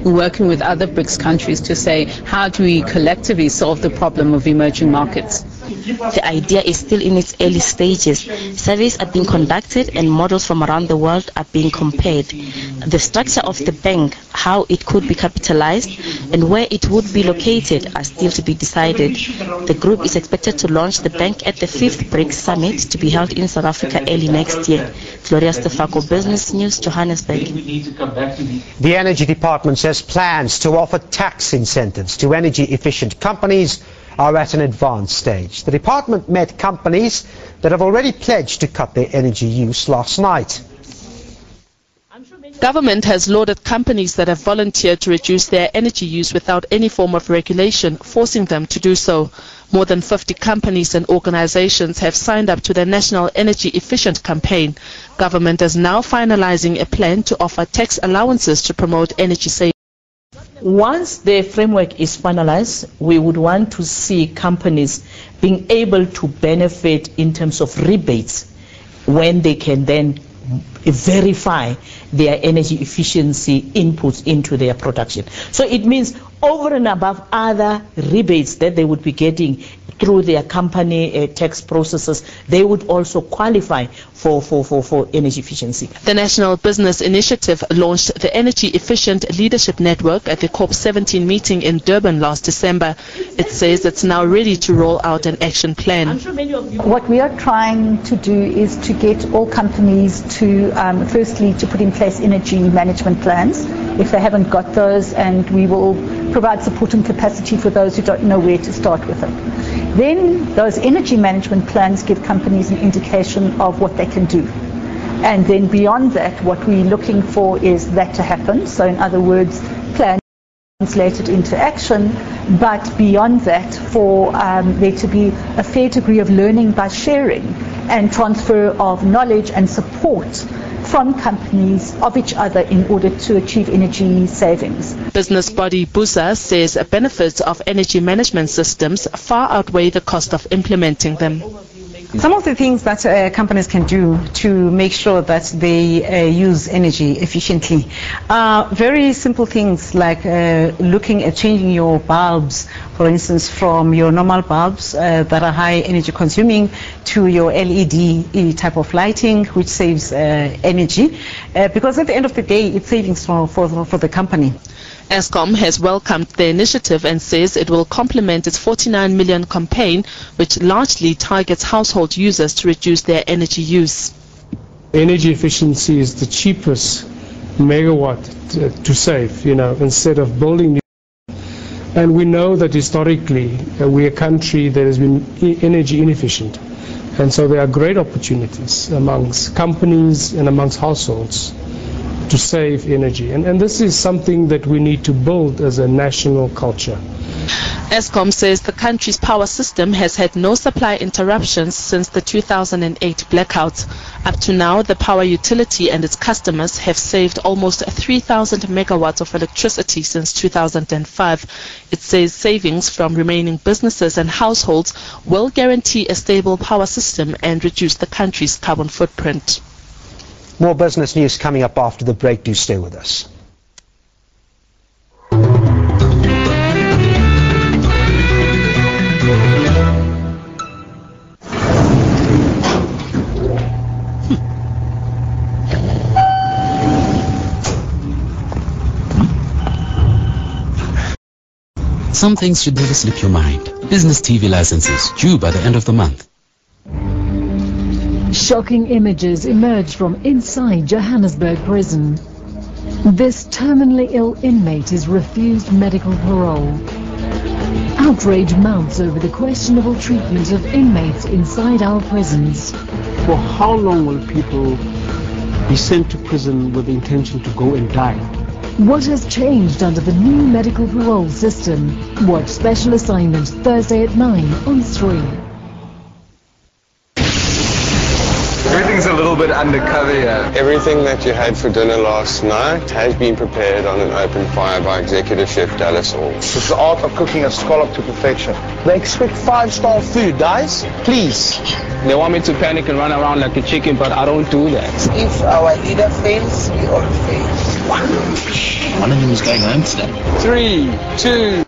working with other BRICS countries to say, how do we collectively solve the problem of emerging markets? The idea is still in its early stages. Surveys are being conducted and models from around the world are being compared. The structure of the bank, how it could be capitalized, and where it would be located are still to be decided. The group is expected to launch the bank at the 5th BRICS Summit to be held in South Africa early next year. Gloria Stefako, Business News, Johannesburg. The Energy Department says plans to offer tax incentives to energy-efficient companies are at an advanced stage. The department met companies that have already pledged to cut their energy use last night. Government has lauded companies that have volunteered to reduce their energy use without any form of regulation, forcing them to do so. More than 50 companies and organizations have signed up to the National Energy Efficient campaign. Government is now finalizing a plan to offer tax allowances to promote energy savings. Once the framework is finalized, we would want to see companies being able to benefit in terms of rebates when they can then verify their energy efficiency inputs into their production. So it means over and above other rebates that they would be getting through their company tax processes, they would also qualify for energy efficiency. The National Business Initiative launched the Energy Efficient Leadership Network at the COP17 meeting in Durban last December. It says it's now ready to roll out an action plan. What we are trying to do is to get all companies to, firstly, to put in place energy management plans if they haven't got those, and we will provide support and capacity for those who don't know where to start with it. Then those energy management plans give companies an indication of what they can do. And then beyond that, what we're looking for is that to happen. So in other words, plans translated into action, but beyond that, for there to be a fair degree of learning by sharing and transfer of knowledge and support from companies of each other in order to achieve energy savings. Business body BUSA says benefits of energy management systems far outweigh the cost of implementing them. Some of the things that companies can do to make sure that they use energy efficiently are very simple things like looking at changing your bulbs, for instance, from your normal bulbs that are high energy consuming to your LED type of lighting, which saves energy, because at the end of the day it's savings for the company. Eskom has welcomed the initiative and says it will complement its 49 million campaign, which largely targets household users to reduce their energy use. Energy efficiency is the cheapest megawatt to save, instead of building new. And we know that historically we're a country that has been energy inefficient. And so there are great opportunities amongst companies and amongst households to save energy. And this is something that we need to build as a national culture. Eskom says the country's power system has had no supply interruptions since the 2008 blackout. Up to now, the power utility and its customers have saved almost 3,000 megawatts of electricity since 2005. It says savings from remaining businesses and households will guarantee a stable power system and reduce the country's carbon footprint. More business news coming up after the break. Do stay with us. Some things should never slip your mind. Business TV licenses due by the end of the month. Shocking images emerged from inside Johannesburg prison. This terminally ill inmate is refused medical parole. Outrage mounts over the questionable treatment of inmates inside our prisons. For how long will people be sent to prison with the intention to go and die? What has changed under the new medical parole system? Watch Special Assignment Thursday at 9 on 3. Everything's a little bit undercover here. Everything that you had for dinner last night has been prepared on an open fire by Executive Chef Dallas Hall. It's the art of cooking a scallop to perfection. They expect 5-star food, guys. Please. They want me to panic and run around like a chicken, but I don't do that. If our leader fails, we all fail. One of them is going home today. 3, 2...